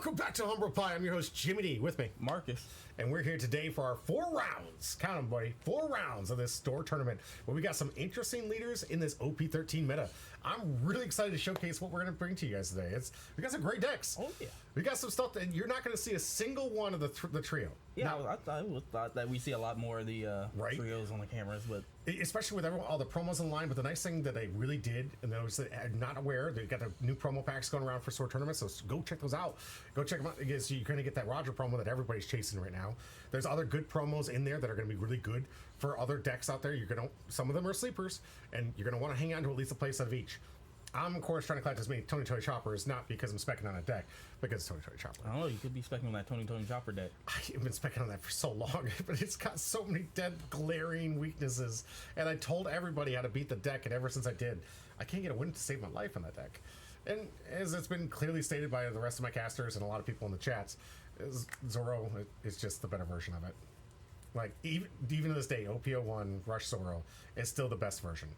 Welcome back to Humble Pie. I'm your host, Jimmy D, with me, Marcus. And we're here today for our 4 rounds, count them, buddy, 4 rounds of this store tournament, where we got some interesting leaders in this OP13 meta. I'm really excited to showcase what we're going to bring to you guys today. We got some great decks. Oh, yeah. We got some stuff that you're not going to see a single one of the trio. Yeah, Now, I thought that we see a lot more of the Right? trios on the cameras, but especially with all the promos online. But the nice thing that they really did, and those that are not aware, they got the new promo packs going around for store tournaments. So go check those out. Go check them out because you're going to get that Roger promo that everybody's chasing right now. There's other good promos in there that are going to be really good for other decks out there. Some of them are sleepers, and you're going to want to hang on to at least a place out of each. I'm, of course, trying to collect as many Tony Choppers, not because I'm specking on a deck, but because Tony Chopper. I don't know, you could be specking on that Tony Chopper deck. I've been specking on that for so long, but it's got so many dead, glaring weaknesses. And I told everybody how to beat the deck, and ever since I did, I can't get a win to save my life on that deck. And as it's been clearly stated by the rest of my casters and a lot of people in the chats, Zoro is just the better version of it. Like, even to this day, OP01 Rush Zoro is still the best version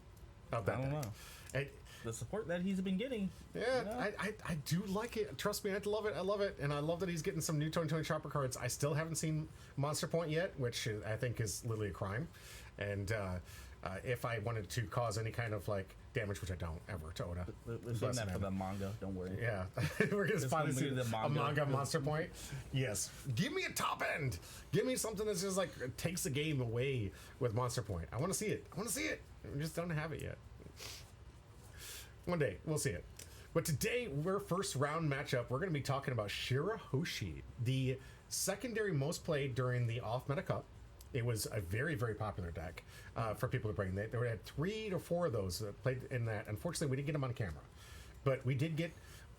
of that I don't deck. know. And, The support that he's been getting. yeah, you know? I do like it. Trust me, I love it. And I love that he's getting some new Tony Chopper cards. I still haven't seen Monster Point yet, which I think is literally a crime. And if I wanted to cause any kind of like damage, which I don't ever to Oda. We're saving that for the manga, don't worry. Yeah, we're gonna finally see a manga Monster Point. Yes, give me a top end. Give me something that's just like takes the game away with Monster Point. I want to see it. We just don't have it yet. One day, we'll see it. But today, we're first round matchup. We're going to be talking about Shirahoshi, the secondary most played during the off-meta cup. It was a very, very popular deck for people to bring. They had 3 to 4 of those that played in that. Unfortunately, we didn't get them on camera. But we did get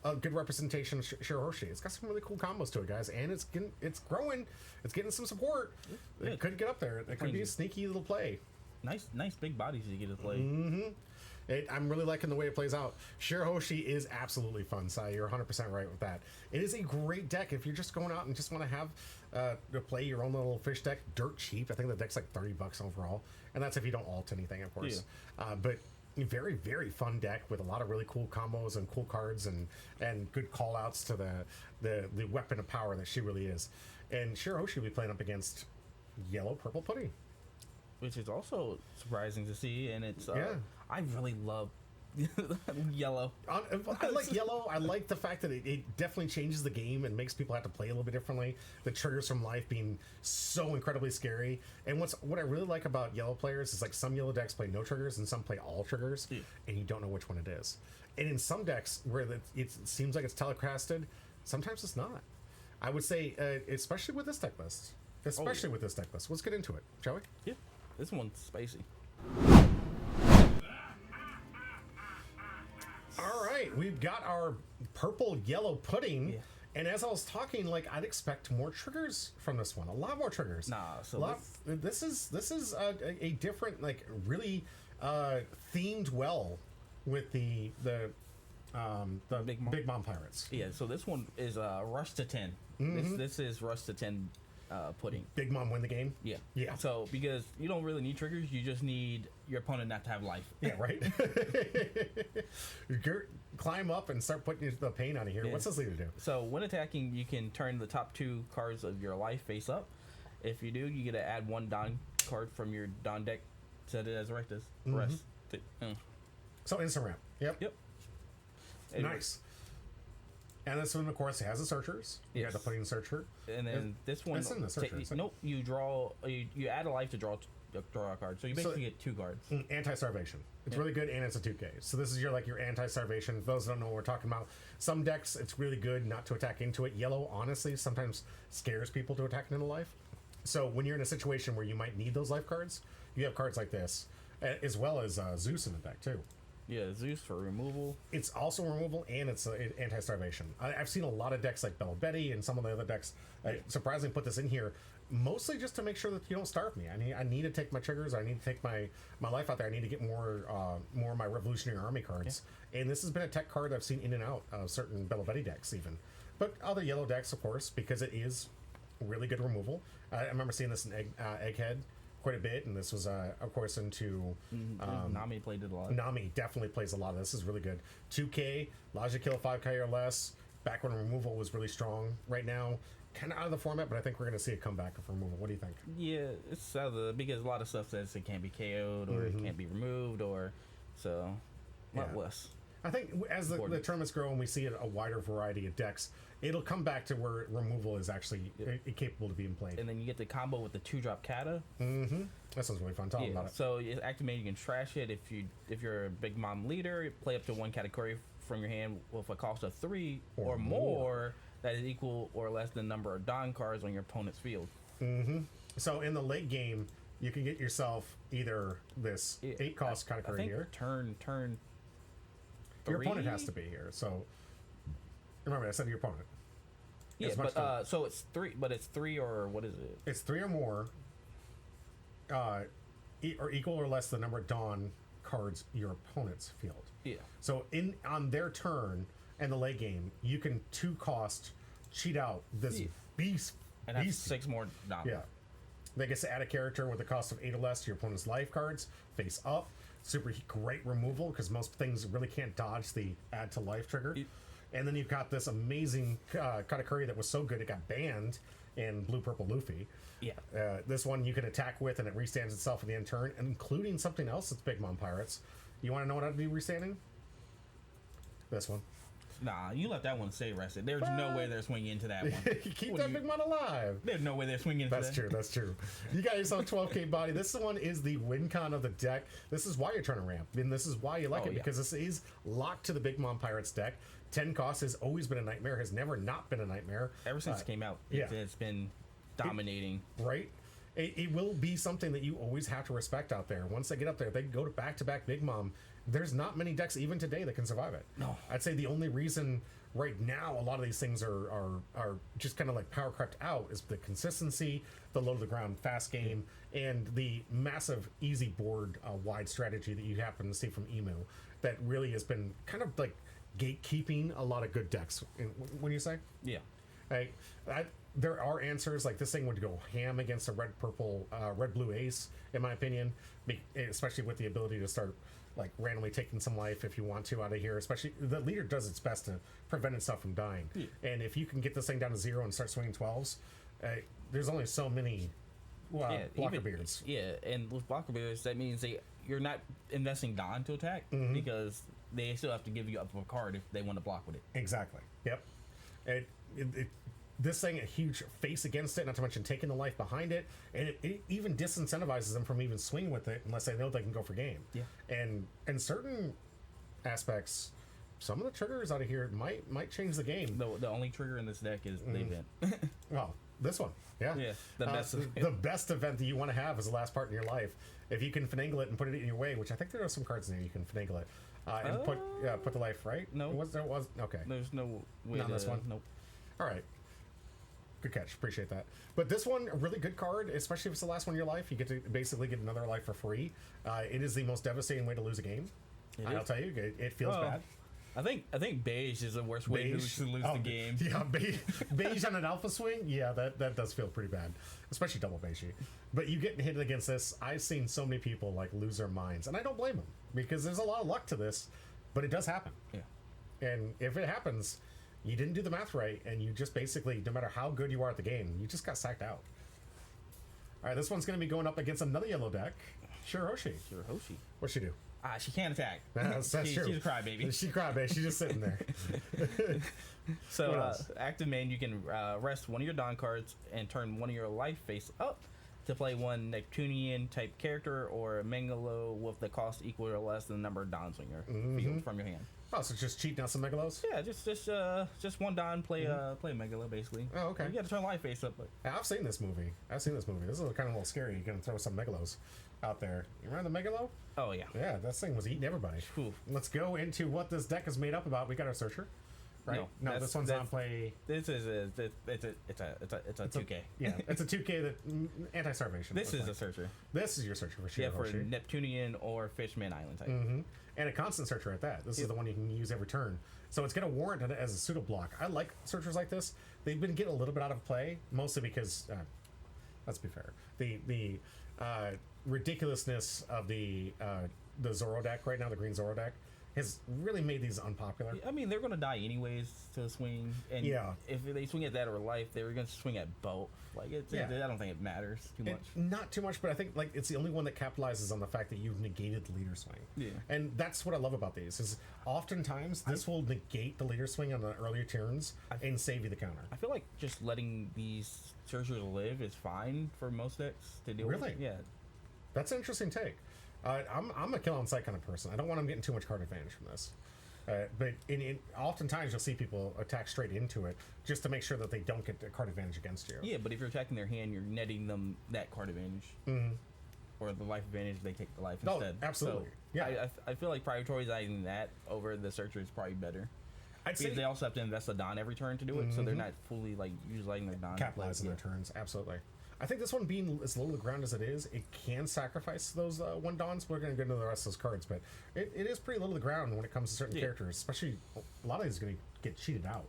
a good representation of Shirahoshi. It's got some really cool combos to it, guys. And it's growing. It's getting some support. It could get up there. It could be a sneaky little play. Nice big bodies you get to play. Mm-hmm. I'm really liking the way it plays out. Shirahoshi is absolutely fun, Sai. You're 100% right with that. It is a great deck if you're just going out and just want to have to play your own little fish deck dirt cheap. I think the deck's like $30 overall, and that's if you don't alt anything, of course. Yeah. But very, very fun deck with a lot of really cool combos and cool cards and good call outs to the weapon of power that she really is. And Shirahoshi will be playing up against Yellow Purple Pudding, Which is also surprising to see, and it's yeah. I really love yellow. I like yellow. I like the fact that it definitely changes the game and makes people have to play a little bit differently. The triggers from life being so incredibly scary. And what I really like about yellow players is like some yellow decks play no triggers and some play all triggers, and you don't know which one it is. And in some decks where it seems like it's telecasted, sometimes it's not. I would say, especially with this deck list. Let's get into it, shall we? Yeah, this one's spicy. All right, we've got our purple yellow pudding, and as I was talking, like I'd expect more triggers from this one. A lot more triggers. This is a different, like really themed well with the Big Mom Pirates. Yeah, so this one is Rush to 10. Mm-hmm. This is Rush to 10 pudding. Big Mom win the game? Yeah. So, because you don't really need triggers, you just need your opponent not to have life. Yeah, right? Climb up and start putting the pain out of here. Yeah. What's this leader do? So, when attacking, you can turn the top 2 cards of your life face up. If you do, you get to add 1 Don card from your Don deck, set it as Rectus. Rest. So, instant ramp. Yep. Nice. And this one, of course, has the searchers. You got the pudding searcher. And then this one... It's in the searcher. Nope, you draw... You add a life to draw a card. So you basically get 2 cards. Anti-starvation. It's really good, and it's a 2K. So this is your anti-starvation. For those that don't know what we're talking about, some decks, it's really good not to attack into it. Yellow, honestly, sometimes scares people to attack into life. So when you're in a situation where you might need those life cards, you have cards like this, as well as Zeus in the deck, too. Yeah, Zeus for removal. It's also removal, and it's anti-starvation. I've seen a lot of decks like Bella Betty and some of the other decks surprisingly put this in here, mostly just to make sure that you don't starve me. I need to take my triggers. I need to take my life out there. I need to get more of my Revolutionary Army cards. Yeah. And this has been a tech card I've seen in and out of certain Bella Betty decks even. But other yellow decks, of course, because it is really good removal. I remember seeing this in Egghead quite a bit, and this was of course into Nami played it a lot. Nami definitely plays a lot of this. Is really good. 2K, Logic kill 5K or less. back when removal was really strong. Right now, kind of out of the format, but I think we're going to see a comeback of removal. What do you think? Yeah, it's out of the, because a lot of stuff says it can't be KO'd or it can't be removed, or so a lot less. I think as the tournaments grow and we see a wider variety of decks, it'll come back to where removal is actually capable of being played. And then you get the combo with the 2-drop Kata. That sounds really fun. Tell them about it. So it's activated. You can trash it if you're a Big Mom leader. Play up to one category from your hand with a cost of 3 or more that is equal or less than the number of Don cards on your opponent's field. So in the late game, you can get yourself either this 8-cost category here. Turn. Your opponent has to be here. So remember, I said your opponent. Yeah, but so it's 3, but it's 3 or what is it? It's 3 or more, or equal or less the number of Dawn cards your opponent's field. Yeah. So on their turn in the late game, you can 2-cost cheat out this beast. And have 6 more Dawn. Yeah. They get to add a character with a cost of 8 or less to your opponent's life cards, face up. Super great removal because most things really can't dodge the add to life trigger. And then you've got this amazing Katakuri that was so good it got banned in Blue Purple Luffy. Yeah. This one you can attack with and it restands itself in the end turn, including something else that's Big Mom Pirates. You want to know what I'd be restanding? This one. Nah, you let that one stay rested. There's no way they're swinging into that one. Keep that Big Mom alive. There's no way they're swinging into that. That's true. You got yourself a 12k body. This one is the win con of the deck. This is why you're trying to ramp. And this is why you like it, because this is locked to the Big Mom Pirates deck. 10 cost has always been a nightmare, has never not been a nightmare. Ever since it came out, it's been dominating. Right? It will be something that you always have to respect out there. Once they get up there, they go to back-to-back Big Mom. There's not many decks even today that can survive it. No. I'd say the only reason right now a lot of these things are just kind of like power crept out is the consistency, the low to the ground fast game, and the massive easy board wide strategy that you happen to see from Emu that really has been kind of like gatekeeping a lot of good decks. When you say? Yeah. Right? There are answers, like this thing would go ham against a red-blue ace, in my opinion, especially with the ability to start like randomly taking some life if you want to out of here. Especially the leader does its best to prevent itself from dying. Yeah. And if you can get this thing down to 0 and start swinging 12s, there's only so many blocker beards. Yeah, and with blocker beards, that means you're not investing Dawn to attack because they still have to give you up a card if they want to block with it. Exactly. Yep. This thing, a huge face against it, not to mention taking the life behind it, and it even disincentivizes them from even swinging with it unless they know they can go for game. Yeah. And in certain aspects, some of the triggers out of here might change the game. The only trigger in this deck is the event. Well, this one. Yeah. Yeah. The best event that you want to have is the last part in your life. If you can finagle it and put it in your way, which I think there are some cards in there you can finagle it, and put the life right. No. There was okay. There's no way. Not this one. Nope. All right. Good catch. Appreciate that. But this one, a really good card, especially if it's the last one in your life. You get to basically get another life for free. It is the most devastating way to lose a game. I'll tell you, it feels bad. I think beige is the worst way to lose the game. Yeah, beige on an alpha swing. Yeah, that does feel pretty bad, especially double beige. But you get hit against this. I've seen so many people like lose their minds, and I don't blame them because there's a lot of luck to this, but it does happen. Yeah, and if it happens, you didn't do the math right, and you just basically, no matter how good you are at the game, you just got sacked out. All right, this one's going to be going up against another yellow deck. Shirahoshi. What'd she do? She can't attack. That's true. She's a crybaby. She's a crybaby. She's just sitting there. So, active main, you can rest one of your Dawn cards and turn one of your life face up to play one Neptunian type character or a Megalo with the cost equal or less than the number of Dons on your field from your hand. Oh, so just cheating out some Megalos? Yeah, just one Don, play Megalo basically. Oh, okay. You got to turn life face up. But I've seen this movie. This is kind of a little scary. You're gonna throw some Megalos out there. You remember the Megalo? Oh yeah. Yeah, that thing was eating everybody. Whew. Let's go into what this deck is made up about. We got our searcher. Right? No, this one's on play. This is it's a 2K. Yeah, it's a 2K that anti-starvation. This is a searcher. This is your searcher for sure. Yeah, for Neptunian or Fishman Island type. And a constant searcher at that. This is the one you can use every turn. So it's going to warrant it as a pseudo block. I like searchers like this. They've been getting a little bit out of play, mostly because, let's be fair, the ridiculousness of the Zoro deck right now, the green Zoro deck, has really made these unpopular. I mean, they're gonna die anyways to swing, and if they swing at that or life, they're gonna swing at both. Like, I don't think it matters too much. Not too much, but I think like it's the only one that capitalizes on the fact that you've negated the leader swing. Yeah, and that's what I love about these. Is oftentimes this will negate the leader swing on the earlier turns and save you the counter. I feel like just letting these searchers live is fine for most decks to deal with. Really? Yeah, that's an interesting take. I'm a kill on sight kind of person. I don't want them getting too much card advantage from this. But oftentimes you'll see people attack straight into it just to make sure that they don't get the card advantage against you. Yeah, but if you're attacking their hand, you're netting them that card advantage. Or the life advantage, they take the life instead. Absolutely. So I feel like prioritizing that over the searcher is probably better. I'd say they also have to invest a Don every turn to do it, so they're not fully like utilizing their Don. Capitalizing their turns, absolutely. I think this one being as low to the ground as it is, it can sacrifice those one Dons. We're going to get into the rest of those cards, but it is pretty low to the ground when it comes to certain characters. Especially, a lot of these are going to get cheated out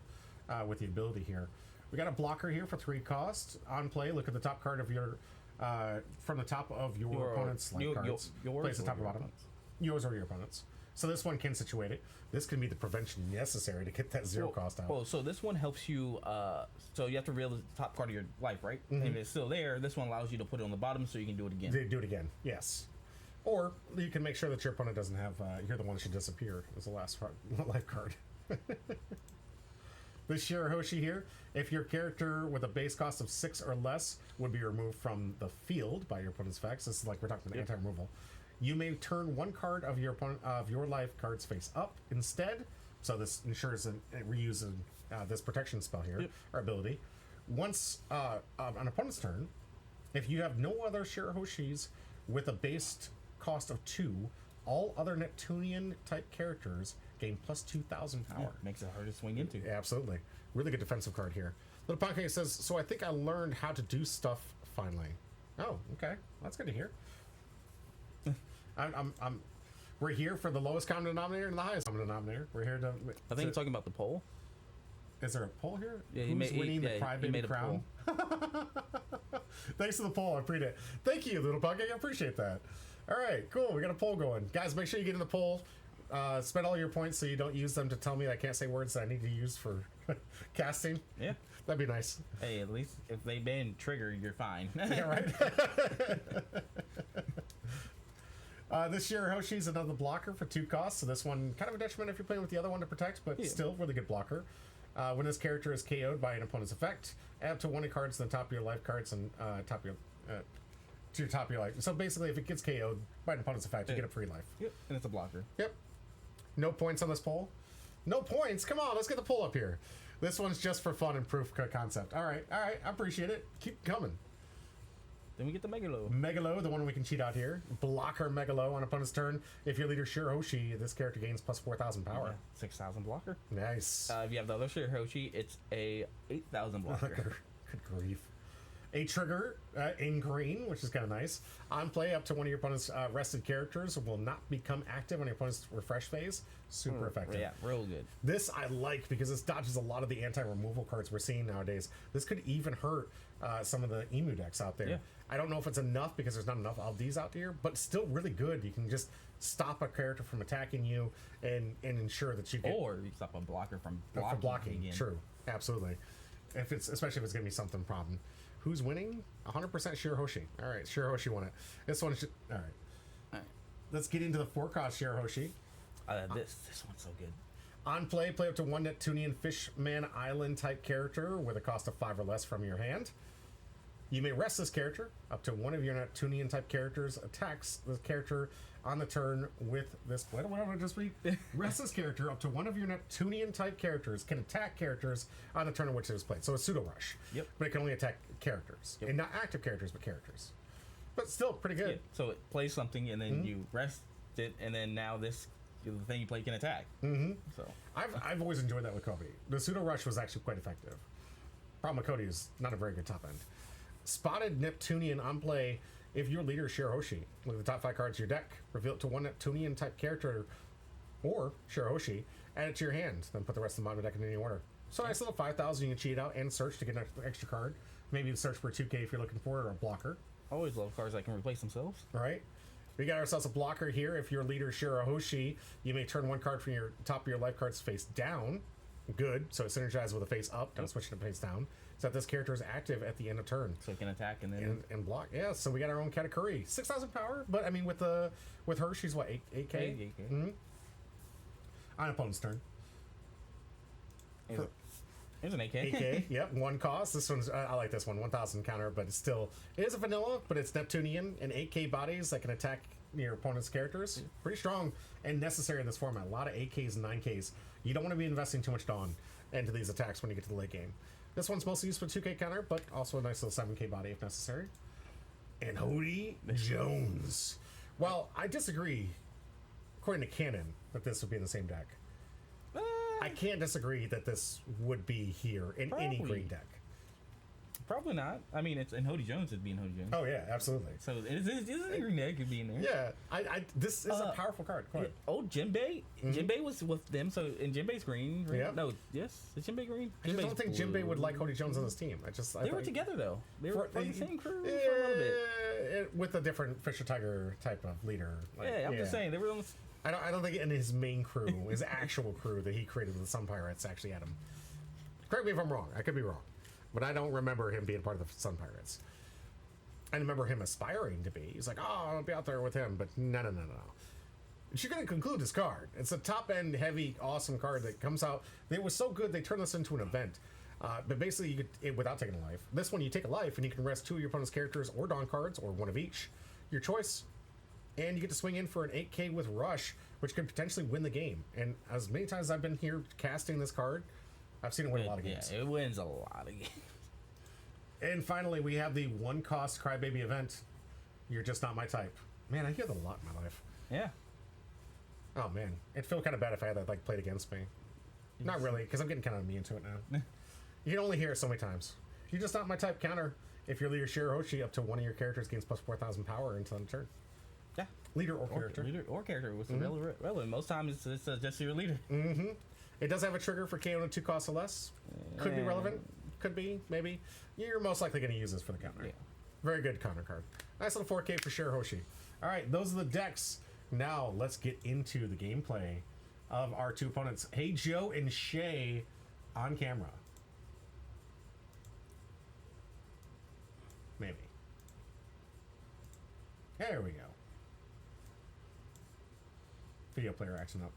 with the ability here. We got a blocker here for 3 cost. On play, look at the top card of your from the top of your opponent's cards. Place the top or bottom. Yours or your opponent's. So this one can situate it. This can be the prevention necessary to get that 0 cost out. Well, so this one helps you. So you have to reveal the top card of your life, right? And if it's still there, this one allows you to put it on the bottom so you can do it again. Do it again, yes. Or you can make sure that your opponent doesn't have. You're the one that should disappear as the last life card. This Shirahoshi here, if your character with a base cost of 6 or less would be removed from the field by your opponent's effects. This is like we're talking about anti-removal. You may turn one card of your opponent of your life cards face up instead. So this ensures reusing this protection spell here or ability. Once on opponent's turn, if you have no other Shirahoshis with a base cost of 2, all other Neptunian type characters gain plus 2,000 power. Makes it hard to swing into. Yeah, absolutely. Really good defensive card here. Little Pancake says, so I think I learned how to do stuff finally. Oh, okay. That's good to hear. We're here for the lowest common denominator and the highest common denominator. We're here to. I think you're talking about the poll. Is there a poll here? Yeah, Who's winning the Crybaby crown? Thanks for the poll. I appreciate it. Thank you, Little Pancake. I appreciate that. All right, cool. We got a poll going, guys. Make sure you get in the poll. Spend all your points so you don't use them to tell me I can't say words that I need to use for casting. Yeah, that'd be nice. Hey, at least if they ban trigger, you're fine. Yeah, right. This Shirahoshi is another blocker for 2 costs, so this one kind of a detriment if you're playing with the other one to protect, but still really good blocker. When this character is KO'd by an opponent's effect, add up to 1 cards to the top of your life cards and top of your to your top of your life. So basically, if it gets KO'd by an opponent's effect, you get a free life. Yep, and it's a blocker. Yep. No points on this poll. No points. Come on, let's get the poll up here. This one's just for fun and proof of concept. All right. I appreciate it. Keep coming. Then we get the Megalo. Megalo, the one we can cheat out here. Blocker Megalo on opponent's turn. If your leader Shirahoshi, this character gains plus 4,000 power. 6,000 blocker. Nice. If you have the other Shirahoshi, it's a 8,000 blocker. Good grief. A trigger in green, which is kind of nice. On play, up to one of your opponent's rested characters will not become active on your opponent's refresh phase. Super effective. Yeah, real good. This I like because this dodges a lot of the anti-removal cards we're seeing nowadays. This could even hurt some of the emu decks out there. Yeah. I don't know if it's enough because there's not enough of these out there, but still really good. You can just stop a character from attacking you and ensure that you get... Or you stop a blocker from blocking again. True. Absolutely. Especially if it's going to be something problem. Who's winning? 100% Shirahoshi. All right, Shirahoshi won it. This one should... All right. Let's get into the 4-cost Shirahoshi. This one's so good. On play up to 1 Neptunian Fishman Island type character with a cost of 5 or less from your hand. You may rest this character. Up to one of your Neptunian type characters attacks the character on the turn with this. What did I just read? Rest this character. Up to one of your Neptunian type characters can attack characters on the turn in which it is played. So it's pseudo rush. Yep. But it can only attack characters. And not active characters, but characters. But still pretty good. Yeah. So it plays something and then you rest it, and then now the thing you play can attack. So I've always enjoyed that with Kobe. The pseudo rush was actually quite effective. Problem with Cody is not a very good top end. Spotted Neptunian on play. If your leader is Shirahoshi, look at the top 5 cards of your deck, reveal it to 1 Neptunian type character or Shirahoshi, add it to your hand, then put the rest of them on the deck in any order. So nice little 5,000 you can cheat out and search to get an extra card. Maybe search for a 2K if you're looking for it, or a blocker. I always love cards that can replace themselves. Right. We got ourselves a blocker here. If your leader Shirahoshi, you may turn one card from your top of your life cards face down. Good. So it synergizes with a face up. Don't switch it to face down. So that this character is active at the end of turn. So it can attack and then and block. Yeah. So we got our own Katakuri, 6,000 power. But I mean, with her, she's what 8K. 8K. Mm-hmm. On opponent's turn. Here's an 8K. 8K. Yep. One cost. This one's I like this one. 1,000 counter, but it's still it is a vanilla, but it's Neptunian and 8K bodies that can attack your opponent's characters. Pretty strong and necessary in this format. A lot of 8Ks and 9Ks. You don't want to be investing too much Dawn into these attacks when you get to the late game. This one's mostly used for 2K counter, but also a nice little 7K body if necessary. And Hody Jones. Well, I disagree, according to canon, that this would be in the same deck. I can't disagree that this would be here in any green deck. Probably not. I mean, it's in Hody Jones. It'd be in Hody Jones. Oh yeah, absolutely. So it is a green deck. Could be in there. Yeah, this is a powerful card. Old Jinbei. Jinbei was with them. So and Jinbei's green. Right? Yeah. No. Yes. Is Jinbei green? I just don't think Jinbei would like Hody Jones on his team. They were together though. They were the same crew for a little bit. With a different Fisher Tiger type of leader. I'm just saying they were on. I don't think in his main crew, his actual crew that he created with the Sun Pirates, actually had him. Correct me if I'm wrong. I could be wrong. But I don't remember him being part of the Sun Pirates. I remember him aspiring to be. He's like, oh, I'll be out there with him. But no. You're going to conclude this card. It's a top-end, heavy, awesome card that comes out. It was so good, they turned this into an event. But basically, you could, without taking a life. This one, you take a life, and you can rest 2 of your opponent's characters or Dawn cards, or 1 of each. Your choice. And you get to swing in for an 8K with Rush, which could potentially win the game. And as many times as I've been here casting this card, I've seen it win a lot of games. Yeah, it wins a lot of games. And finally, we have the 1-cost Crybaby event. You're just not my type. Man, I hear that a lot in my life. Yeah. Oh, man. It'd feel kind of bad if I had that played against me. Not really, because I'm getting kind of immune to it now. You can only hear it so many times. You're just not my type counter if your leader Shirahoshi up to 1 of your characters gains plus 4,000 power until end of turn. Yeah. Leader or character. Leader or character was relevant. Most times it's just your leader. Mm-hmm. It does have a trigger for KO 2 costs or less. Could be relevant. Could be, maybe. You're most likely going to use this for the counter. Yeah. Very good counter card. Nice little 4K for Shirahoshi. All right, those are the decks. Now let's get into the gameplay of our 2 opponents, Hey Joe and Shay, on camera. Maybe. There we go. Video player action up.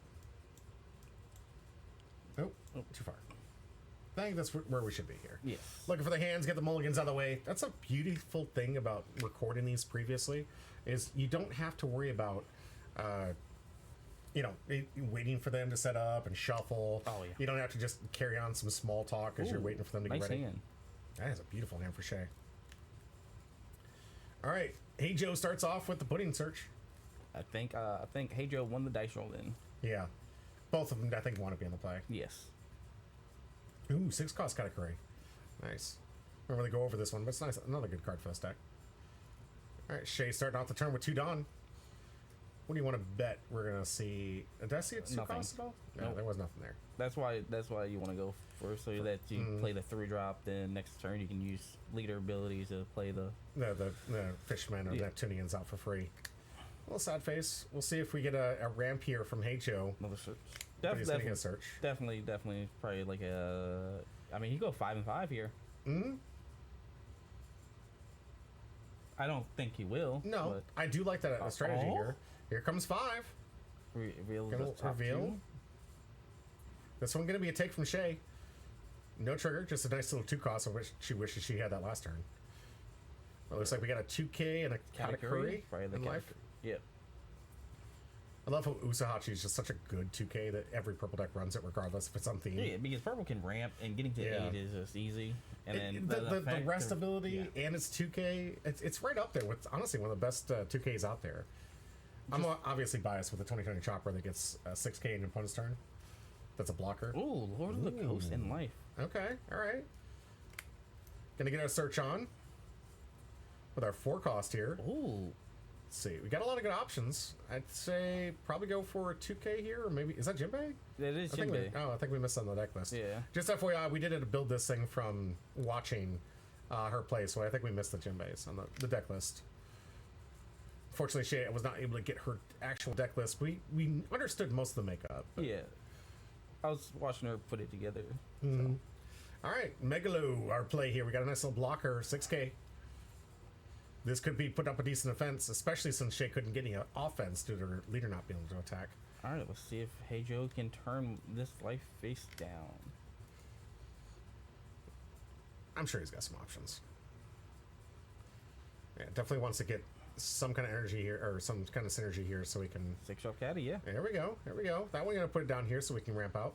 Oh, too far. I think that's where we should be here. Yes. Looking for the hands, get the mulligans out of the way. That's a beautiful thing about recording these previously, is you don't have to worry about, waiting for them to set up and shuffle. Oh, yeah. You don't have to just carry on some small talk as you're waiting for them to get ready. Nice hand. That is a beautiful hand for Shay. All right. Hey Joe starts off with the pudding search. I think Hey Joe won the dice roll then. Yeah. Both of them, I think, want to be on the play. Yes. Ooh, 6 cost Katakuri. Nice. I don't really go over this one, but it's nice. Another good card for this deck. All right, Shay starting off the turn with 2 Dawn. What do you want to bet we're going to see? Did I see it 2 cost at all? No, nope. There was nothing there. That's why you want to go first, so that you play the 3-drop. Then next turn you can use leader abilities to play the Fishmen or Neptunians out for free. A little sad face. We'll see if we get a ramp here from Hey Joe. Another search. Definitely a search. Definitely, probably like a. I mean, you go 5 and 5 here. Hmm. I don't think he will. No, I do like that strategy here. Here comes 5. Reveal. This one gonna be a take from Shay. No trigger, just a nice little 2 cost. I wish she wishes she had that last turn. It looks like we got a 2K and a Katakuri in life. Yep. I love how Usahachi is just such a good 2K that every purple deck runs it regardless if it's on theme. Yeah, because purple can ramp and getting to 8 is just easy. And then the rest ability and its 2K, it's right up there with honestly one of the best 2Ks out there. I'm obviously biased with the 2020 Chopper that gets 6K in your opponent's turn. That's a blocker. Ooh, Lord of the Coast in life. Okay, all right. Gonna get our search on with our 4 cost here. Ooh. Let's see. We got a lot of good options. I'd say probably go for a 2K here, or maybe is that Jinbei? It is Jinbei. I think we missed on the deck list. Yeah. Just FYI, we did build this thing from watching her play, so I think we missed the Jinbeis on the deck list. Fortunately, Shay was not able to get her actual deck list. We understood most of the makeup. But. Yeah. I was watching her put it together. Mm-hmm. All right, Megalo, our play here. We got a nice little blocker, 6K. This could be put up a decent offense, especially since Shay couldn't get any offense due to her leader not being able to attack. All right, let's see if Hey Joe can turn this life face down. I'm sure he's got some options. Yeah, definitely wants to get some kind of energy here, or some kind of synergy here, so we can... 6-drop caddy, yeah. There we go. There we go. That one, gonna put it down here so we can ramp out.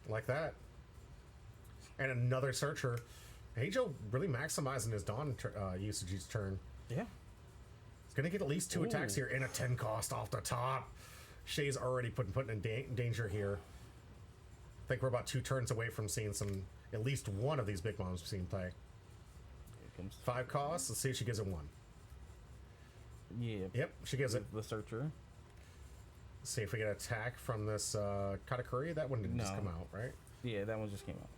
Like that. And another searcher. Heijo really maximizing his Dawn usage each turn. Yeah. He's gonna get at least 2 attacks here and a 10 cost off the top. Shay's already putting in danger here. I think we're about 2 turns away from seeing at least one of these big moms seen play. 5 costs. Let's see if she gives it 1. Yeah. Yep, she gives it. The searcher. Let's see if we get an attack from this Katakuri. That one didn't just come out, right? Yeah, that one just came out.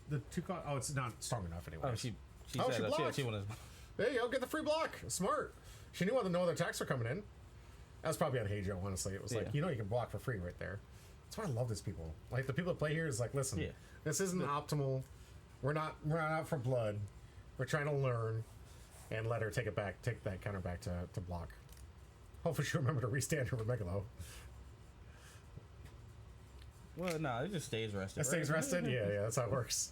The 2 cost. Oh, it's not strong enough anyway. Oh, she said blocked. She wanted. There you go. Get the free block. Smart. She knew no other attacks were coming in. That was probably on Heijo, honestly. It was like, you can block for free right there. That's why I love these people. Like, the people that play here is like, listen, this isn't optimal. We're not out for blood. We're trying to learn and let her take that counter back to block. Hopefully she'll remember to restand her with Megalo. Well, no, it just stays rested. It stays rested? Yeah, that's how it works.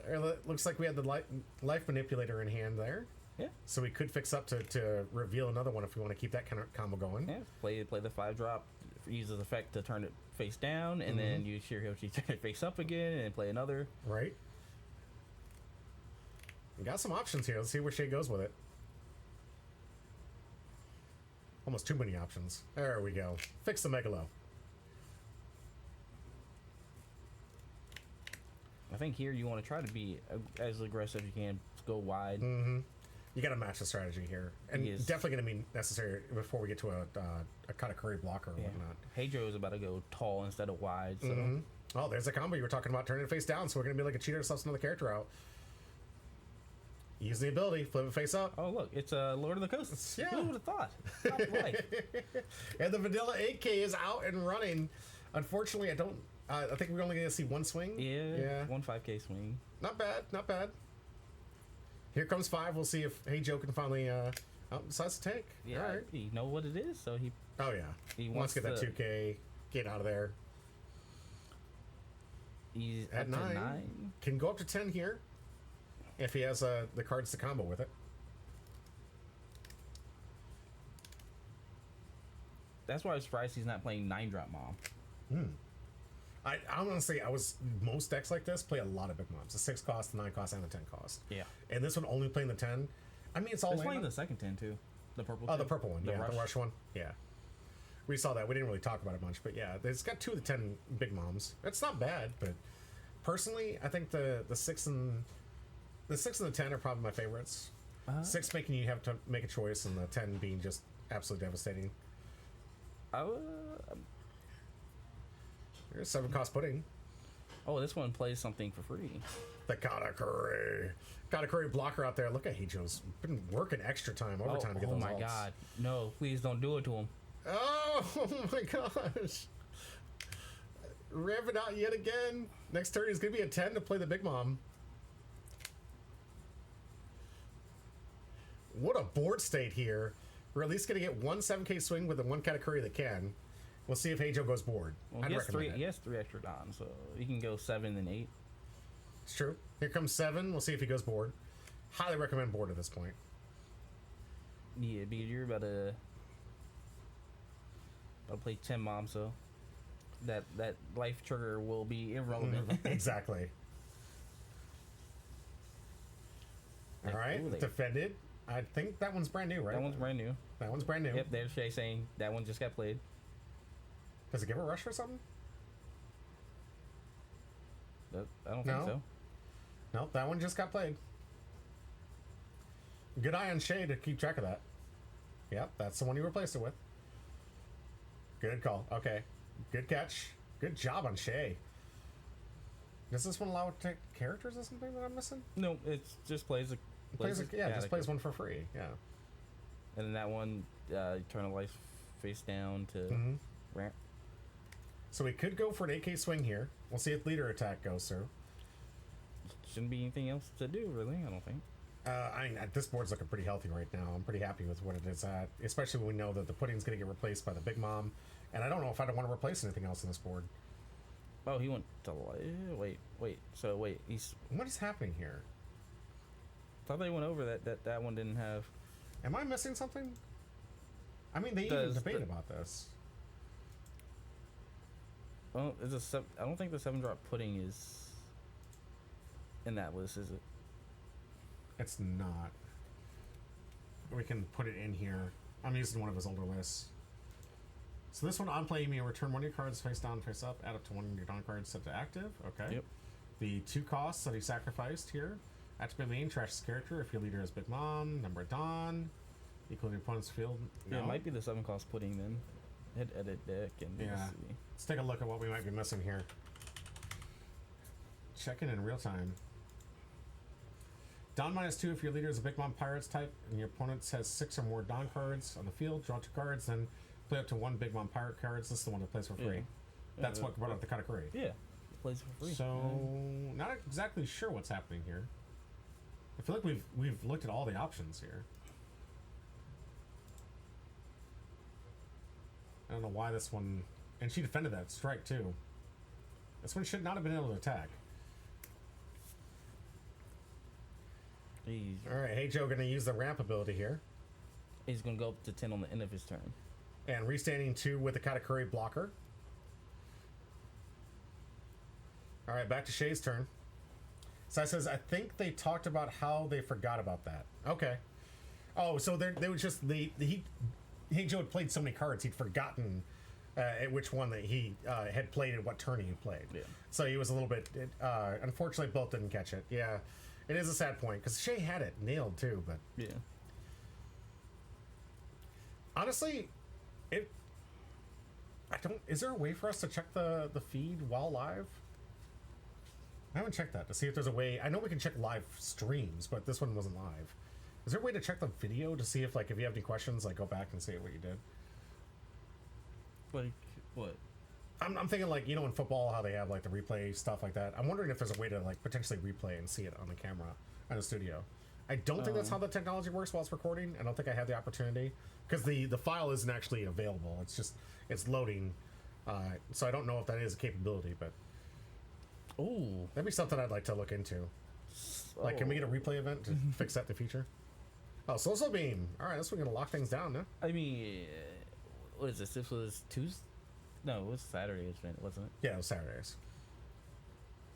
It looks like we had the life manipulator in hand there. Yeah. So we could fix up to reveal another one if we want to keep that kind of combo going. Yeah, play the 5-drop, use his effect to turn it face down, and then use Shiryoshi turn it face up again, and play another. Right. We got some options here. Let's see where Shay goes with it. Almost too many options. There we go. Fix the Megalo. I think here you want to try to be as aggressive as you can. Go wide. Mm-hmm. You got to match the strategy here, and definitely going to be necessary before we get to a Katakuri blocker or whatnot. Heijo is about to go tall instead of wide. So. Oh, there's a combo you were talking about, turning it face down. So we're going to be like a cheat ourselves another character out. Use the ability, flip it face up. Oh look, it's Lord of the Coasts. Yeah. Who would have thought? And the vanilla 8K is out and running. Unfortunately, I think we're only going to see one swing. Yeah. 1 5K swing. Not bad. Here comes 5. We'll see if Heijo can finally decides to take. Yeah, all right. He know what it is, so he. Oh yeah. He wants to get that 2K. Get out of there. He's at 9. Can go up to 10 here. If he has the cards to combo with it. That's why I was surprised he's not playing 9-drop mom. I'm gonna say most decks like this play a lot of big moms. The 6 cost, the 9 cost, and the 10 cost. Yeah. And this one only playing the 10. I mean, it's all. It's playing the second 10 too. The purple. Oh, the purple one. The rush one. Yeah. We saw that. We didn't really talk about it much, but yeah, it's got 2 of the 10 big moms. It's not bad, but personally, I think the 6 and the 10 are probably my favorites. 6 making you have to make a choice, and the 10 being just absolutely devastating. Here's 7 cost pudding. Oh, this one plays something for free. The Katakuri blocker out there. Look at Heijo's been working extra time, overtime to get those ults. Oh my god. No, please don't do it to him. Oh my gosh. Rev it out yet again. Next turn is going to be a 10 to play the big mom. What a board state here. We're at least going to get 1 7K swing with the 1 Katakuri that can. We'll see if Heijo goes board. Well, he has 3 extra Dons, so he can go 7 and 8. It's true. Here comes 7. We'll see if he goes board. Highly recommend board at this point. Yeah, because you're about to play 10 mom, so that life trigger will be irrelevant. Exactly. All right, defended. I think that one's brand new, right? That one's brand new. That one's brand new. Yep, there's Shay saying that one just got played. Does it give a rush or something? I don't think so. No, that one just got played. Good eye on Shay to keep track of that. Yep, that's the one you replaced it with. Good call. Okay. Good catch. Good job on Shay. Does this one allow it to take characters or something that I'm missing? No, it just plays Just plays one for free. Yeah. And then that one, turn a life face down to ramp. So we could go for an 8K swing here. We'll see if leader attack goes through. Shouldn't be anything else to do, really, I don't think. This board's looking pretty healthy right now. I'm pretty happy with what it is at, especially when we know that the pudding's going to get replaced by the Big Mom. And I don't know if I don't want to replace anything else in this board. Oh, he went to wait. So wait, he's. What is happening here? Thought they went over that one didn't have. Am I missing something? I mean, they even debate about this. Well, I don't think the 7-drop pudding is in that list, is it? It's not. We can put it in here. I'm using one of his older lists. So this one, on play, you may return one of your cards face down, face up, add up to one of your Dawn cards set to active. Okay. Yep. The 2 costs that he sacrificed here. Activate main, trash this character. If your leader is Big Mom, number Dawn, equal to your opponent's field. No. Yeah, it might be the 7-cost pudding then. Hit edit deck and let's take a look at what we might be missing here. Checking in real time. Dawn -2 if your leader is a Big Mom Pirates type and your opponent has 6 or more Dawn cards on the field. Draw 2 cards, then play up to 1 Big Mom Pirate cards. This is the one that plays for free. That's what brought up the Katakuri. Yeah, plays for free. So not exactly sure what's happening here. I feel like we've looked at all the options here. I don't know why this one, and she defended that strike too. This one should not have been able to attack. All right, Hey Joe, going to use the ramp ability here. He's going to go up to 10 on the end of his turn. And restanding 2 with the Katakuri blocker. All right, back to Shay's turn. So it says, I think they talked about how they forgot about that. Okay. Oh, so they were just Hey Joe had played so many cards he'd forgotten at which one that he had played and what turn he had played. Yeah. So he was a little bit. Unfortunately, both didn't catch it. Yeah, it is a sad point because Shay had it nailed too. But yeah, honestly, I don't. Is there a way for us to check the feed while live? I haven't checked that to see if there's a way. I know we can check live streams, but this one wasn't live. Is there a way to check the video to see if you have any questions, go back and see what you did? Like what? I'm thinking in football how they have the replay stuff like that. I'm wondering if there's a way to potentially replay and see it on the camera in the studio. I don't think that's how the technology works while it's recording. I don't think I had the opportunity because the file isn't actually available. It's loading. So I don't know if that is a capability, but that'd be something I'd like to look into. Can we get a replay event to fix that in the future? Oh, Social Beam. All right, that's we're gonna lock things down, no? I mean, what is this? This was Tuesday. No, it was Saturday's event, wasn't it? Yeah, it was Saturdays.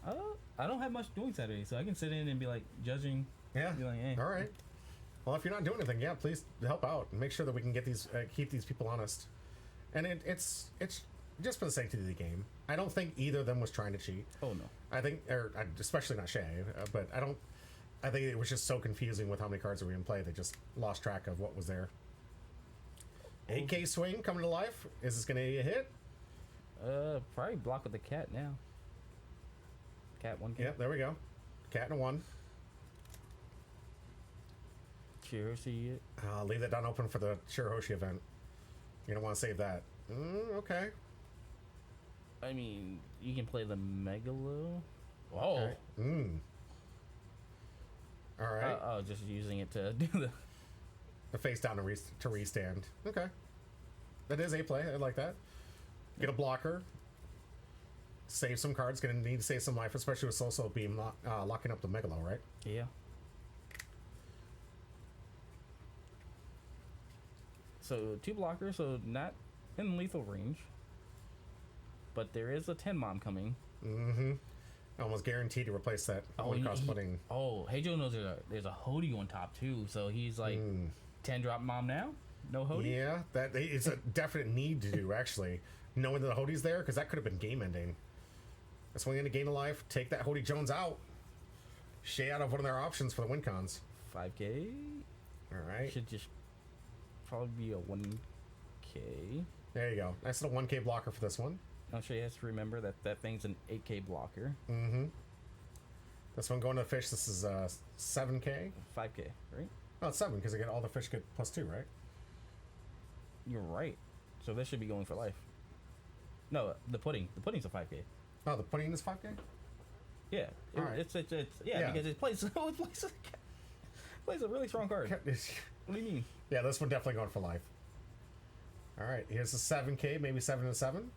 I don't have much doing Saturdays, so I can sit in and be judging. Yeah. Be hey. All right. Well, if you're not doing anything, please help out and make sure that we can get these, keep these people honest. And it's just for the safety of the game. I don't think either of them was trying to cheat. Oh no. I think, especially not Shay, but I think it was just so confusing with how many cards were being played. They just lost track of what was there. 8K swing coming to life. Is this going to be a hit? Probably block with the cat now. Cat 1. Yep, there we go. Cat and a 1. Shirahoshi. Leave that down open for the Shirahoshi event. You don't want to save that. Okay. I mean, you can play the Megalo. Oh. Okay. All right. Just using it to do the face down to restand. Okay. That is a play. I like that. Get a blocker. Save some cards. Gonna need to save some life, especially with Social Beam locking up the Megalo, right? Yeah. So 2 blockers, so not in lethal range. But there is a 10 mom coming. Mm-hmm. Almost guaranteed to replace that cost pudding. Hey Joe knows there's a Hody on top too, so he's 10 drop mom now? No Hody? Yeah, that it's a definite need to do actually. Knowing that the Hody's there, because that could have been game ending. Swing in to gain a life, take that Hody Jones out. Shay out of one of their options for the win cons. 5K? Alright. Should just probably be a 1K. There you go. Nice little 1K blocker for this one. I'm sure he has to remember that thing's an 8K blocker. Mm-hmm. This one going to the fish. This is 7K. 5K, right? Oh, it's 7 because I get all the fish get +2, right? You're right. So this should be going for life. No, the pudding. The pudding's a 5K. Oh, the pudding is 5K. Yeah, Alright. It's because it plays plays a really strong card. What do you mean? Yeah, this one definitely going for life. All right, here's a 7K, maybe 7 and 7.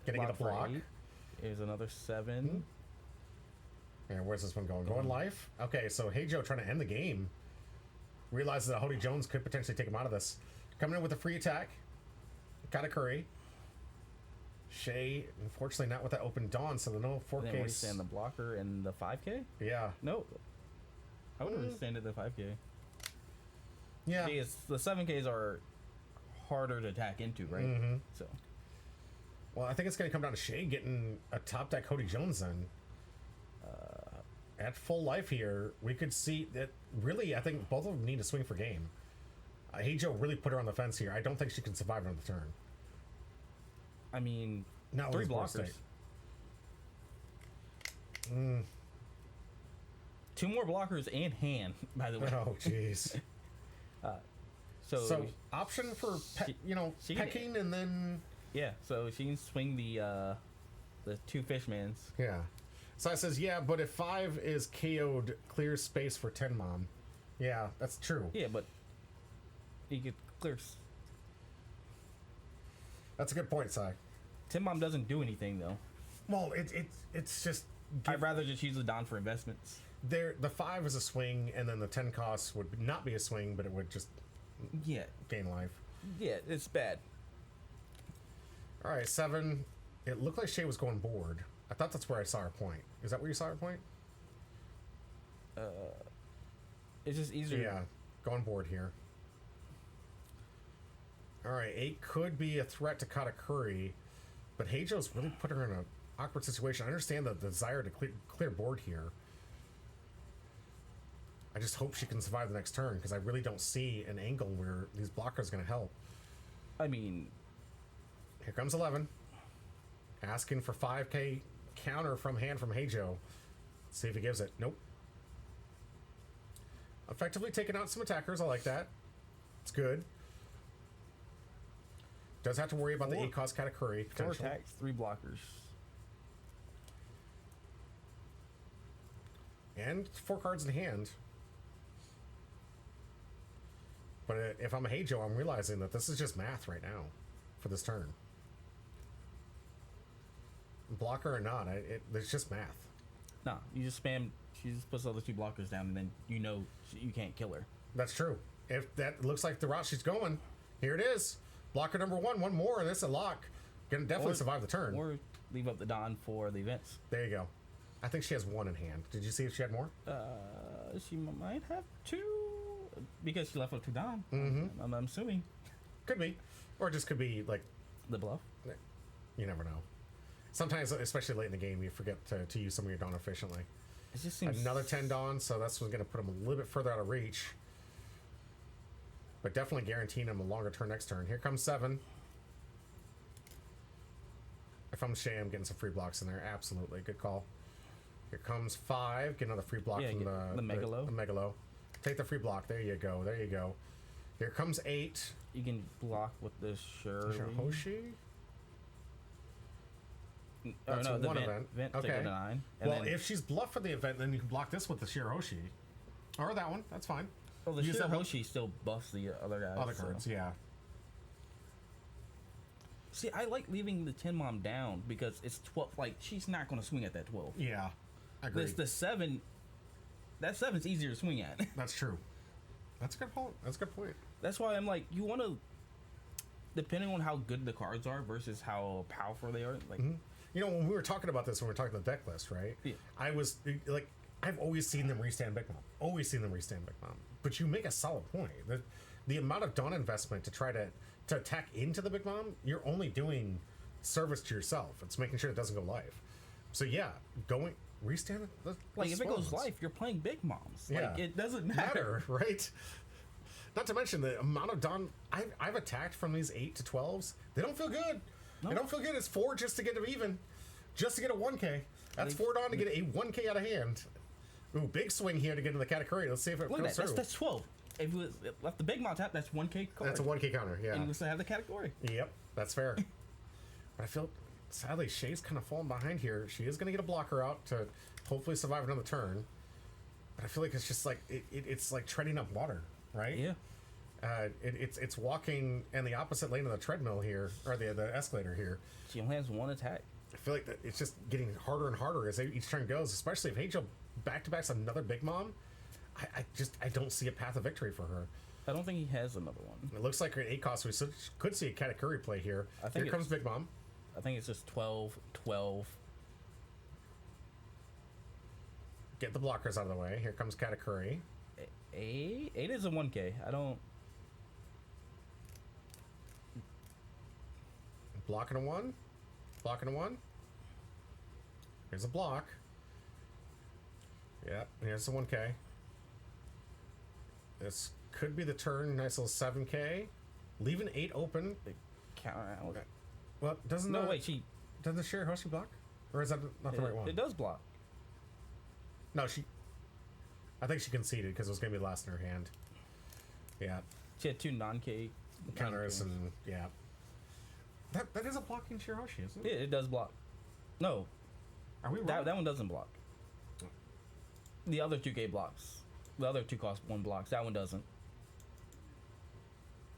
Gonna get a block. Here's another 7. And where's this one going? Going life. Okay, so Hey Joe trying to end the game. Realizes that Hody Jones could potentially take him out of this. Coming in with a free attack. Katakuri. Shay, unfortunately, not with that open Dawn, so the no 4K. Then we stand the blocker and the 5K? Yeah. No. I would have stand at the 5K. Yeah. The 7Ks are harder to attack into, right? So. Well, I think it's going to come down to Shay getting a top deck Hody Jones then. At full life here, we could see that really, I think both of them need to swing for game. Hey Joe really put her on the fence here. I don't think she can survive on the turn. I mean, not 3 blockers. 2 more blockers and hand, by the way. Oh, jeez. So option for pecking and then yeah. So she can swing the 2 fishmans. Yeah. So it says but if 5 is KO'd, clear space for 10 mom. Yeah, that's true. Yeah, but you could clear. That's a good point, Sai. 10 mom doesn't do anything though. Well, it's just. I'd rather just use the Don for investments. The 5 is a swing, and then the 10 costs would not be a swing, but it would just gain life. Yeah, it's bad. All right, 7. It looked like Shay was going board. I thought that's where I saw her point. Is that where you saw her point? It's just easier. Yeah, going board here. All right, 8 could be a threat to Katakuri, but Heijo's really put her in an awkward situation. I understand the desire to clear board here. I just hope she can survive the next turn because I really don't see an angle where these blockers are going to help. I mean, here comes 11, asking for 5K counter from hand from Heijo. See if he gives it. Nope. Effectively taking out some attackers. I like that. It's good. Does have to worry about the 8 cost Katakuri. 4 attacks, 3 blockers. And 4 cards in hand. But if I'm a Heijo, I'm realizing that this is just math right now for this turn. Blocker or not, it's just math. No, you just spam. She just puts all the 2 blockers down, and then you know you can't kill her. That's true. If that looks like the route she's going, here it is. Blocker number 1, 1 more, and it's a lock. Gonna definitely survive the turn. Or leave up the Don for the events. There you go. I think she has 1 in hand. Did you see if she had more? She might have 2 because she left with 2 Don. I'm assuming. Could be, or it just could be like the bluff. You never know. Sometimes, especially late in the game, you forget to use some of your Dawn efficiently. It just seems another 10 Dawn, so that's what's going to put him a little bit further out of reach. But definitely guaranteeing him a longer turn next turn. Here comes 7. If I'm Shay, I'm getting some free blocks in there. Absolutely. Good call. Here comes 5. Get another free block from the Megalo. The Megalo. Take the free block. There you go. There you go. Here comes 8. You can block with the Hoshi. That's no, one event. Okay. 9, well, if she's bluffed for the event, then you can block this with the Shirahoshi. Or that one. That's fine. Well, the Shirahoshi still buffs the other guys. Other cards, yeah. See, I like leaving the 10 mom down because it's 12. Like, she's not going to swing at that 12. Yeah. I agree. The 7. That 7's easier to swing at. That's true. That's a good point. That's a good point. That's why I'm like, you want to, depending on how good the cards are versus how powerful they are, like. You know, when we were talking about this, when we were talking the deck list, right? Yeah. I was like, I've always seen them restand Big Mom. Always seen them restand Big Mom. But you make a solid point. The amount of Dawn investment to try to attack into the Big Mom, you're only doing service to yourself. It's making sure it doesn't go live. So yeah, restand the like if it goes live, you're playing Big Moms. Yeah. Like it doesn't matter, right? Not to mention the amount of Dawn I've attacked from these 8 to 12s. They don't feel good. No. They don't feel good. It's 4 just to get them even, just to get a 1K. That's 4 Dawn to get a 1K out of hand. Ooh, big swing here to get into the Katakuri. Let's see if it Look goes at that. through. That's 12. If you left the big mount tap, that's 1K card. That's a 1K counter, yeah. And you still have the category. Yep, that's fair. But I feel, sadly, Shay's kind of falling behind here. She is going to get a blocker out to hopefully survive another turn. But I feel like it's just like, it's like treading up water, right? Yeah. It's walking in the opposite lane of the treadmill here, or the escalator here. She only has one attack. I feel like that it's just getting harder and harder as each turn goes, especially if Hagel back-to-backs another Big Mom. I don't see a path of victory for her. I don't think he has another one. It looks like an 8 cost. We could see a Katakuri play here. Here comes Big Mom. I think it's just 12, 12. Get the blockers out of the way. Here comes Katakuri. 8 is a 1K. I don't... Blocking a 1. Blocking a 1. Here's a block. Yep, here's the 1K. This could be the turn. Nice little 7K. Leave an 8 open. Counter out. Well, doesn't No, wait, she... Doesn't the Share Hoshi block? Or is that not the right one? It does block. No, I think she conceded because it was going to be last in her hand. Yeah. She had 2 non-K counters and, yeah. That is a blocking Share Hoshi, isn't it? Yeah, it does block. No. Are we wrong? That one doesn't block. The other 2K blocks. The other 2 cost 1 blocks. That one doesn't.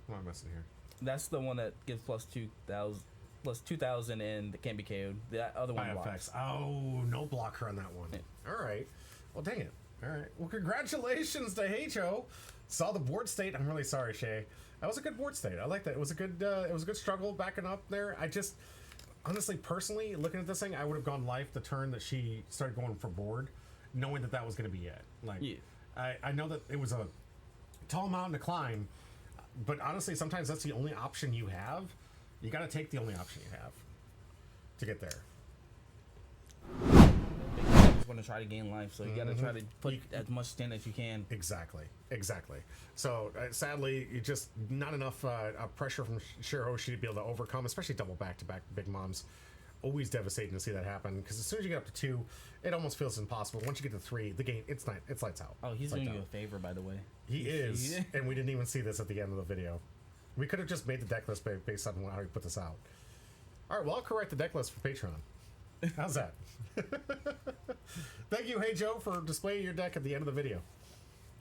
What am I missing here? That's the one that gives plus 2,000 and it can't be KO'd. That other one blocks. Oh, no blocker on that one. Yeah. All right. Well, dang it. All right. Well, congratulations to Heicho. Saw the board state. I'm really sorry, Shay. That was a good board state. I like that. It was a good struggle backing up there. I just honestly, personally, looking at this thing, I would have gone life the turn that she started going for board, knowing that was going to be it. Like, yeah. I know that it was a tall mountain to climb, but honestly, sometimes that's the only option you have. You got to take the only option you have to get there. Want to try to gain life, so you got to try to put as much stand as you can. Exactly. So sadly, you just not enough pressure from Share Hoshi to be able to overcome, especially double back-to-back Big Moms. Always devastating to see that happen, because as soon as you get up to 2, it almost feels impossible. Once you get to 3, the game it's lights out. Oh, he's doing you a favor, by the way. He is, and we didn't even see this at the end of the video. We could have just made the deck list based on how we put this out. All right, well, I'll correct the deck list for Patreon. How's that? Thank you, Hey Joe, for displaying your deck at the end of the video.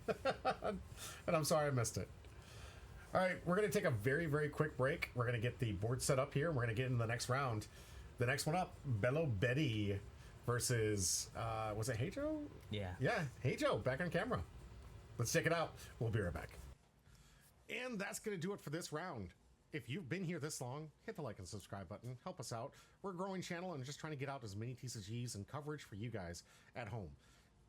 And I'm sorry I missed it. All right, we're going to take a very, very quick break. We're going to get the board set up here. We're going to get into the next round. The next one up, Bello Betty versus, was it Hey Joe? Yeah. Yeah, Hey Joe, back on camera. Let's check it out. We'll be right back. And that's going to do it for this round. If you've been here this long, hit the like and subscribe button. Help us out. We're a growing channel and just trying to get out as many TCGs and coverage for you guys at home.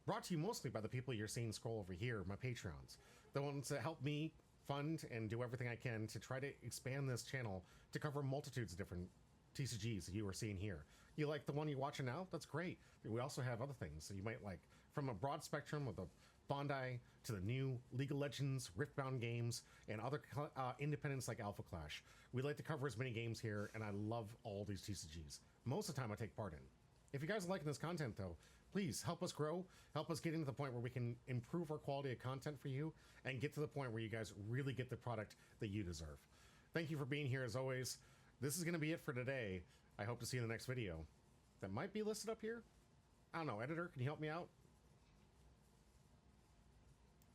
Brought to you mostly by the people you're seeing scroll over here, my Patreons. The ones that help me fund and do everything I can to try to expand this channel to cover multitudes of different TCGs that you are seeing here. You like the one you're watching now? That's great. We also have other things that you might like, from a broad spectrum of the Bondi to the new League of Legends, Riftbound games, and other independents like Alpha Clash. We like to cover as many games here, and I love all these TCGs. Most of the time I take part in. If you guys are liking this content, though, please help us grow, help us get into the point where we can improve our quality of content for you, and get to the point where you guys really get the product that you deserve. Thank you for being here as always. This is going to be it for today. I hope to see you in the next video. That might be listed up here. I don't know, editor, can you help me out?